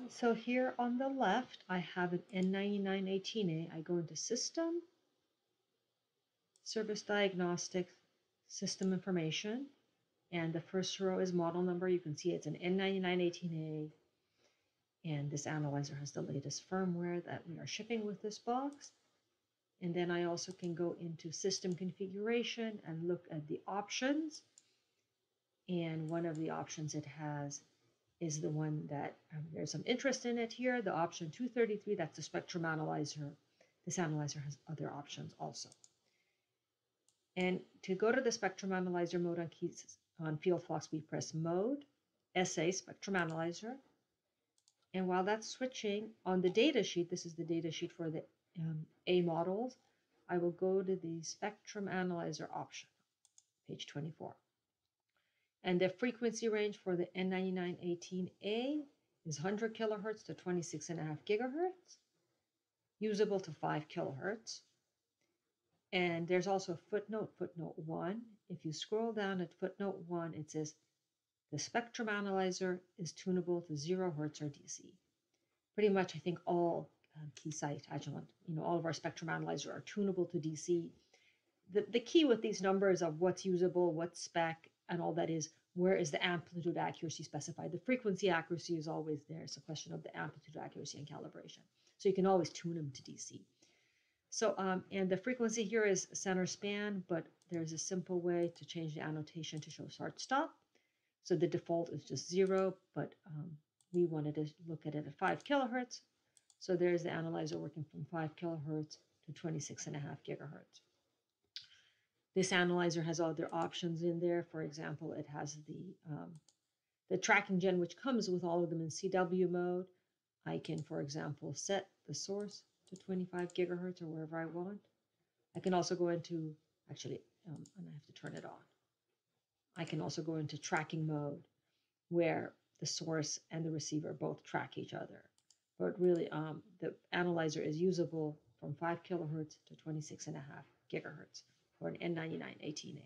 So here on the left, I have an N9918A. I go into System, Service Diagnostic, System Information, and the first row is model number. You can see it's an N9918A, and this analyzer has the latest firmware that we are shipping with this box. And then I also can go into System Configuration and look at the options. And one of the options it has is the one that there's some interest in it here, the option 233, that's the spectrum analyzer. This analyzer has other options also. And to go to the spectrum analyzer mode on FieldFox, we press Mode, SA, Spectrum Analyzer. And while that's switching, on the data sheet, this is the data sheet for the A models, I will go to the Spectrum Analyzer option, page 24. And the frequency range for the N9918A is 100 kilohertz to 26.5 gigahertz, usable to 5 kilohertz. And there's also a footnote 1. If you scroll down at footnote 1, it says the spectrum analyzer is tunable to 0 hertz or DC. Pretty much, I think all Keysight Agilent, all of our spectrum analyzer are tunable to DC. The key with these numbers of what's usable, what's spec, and all that is, where is the amplitude accuracy specified? The frequency accuracy is always there. It's a question of the amplitude accuracy and calibration. So you can always tune them to DC. So, and the frequency here is center span, but there's a simple way to change the annotation to show start stop. So the default is just 0, but we wanted to look at it at 5 kilohertz. So there's the analyzer working from 5 kilohertz to 26.5 gigahertz. This analyzer has other options in there. For example, it has the tracking gen, which comes with all of them in CW mode. I can, for example, set the source to 25 gigahertz or wherever I want. I can also go into, actually, and I have to turn it on. I can also go into tracking mode where the source and the receiver both track each other. But really, the analyzer is usable from 5 kilohertz to 26.5 gigahertz for an N9918A.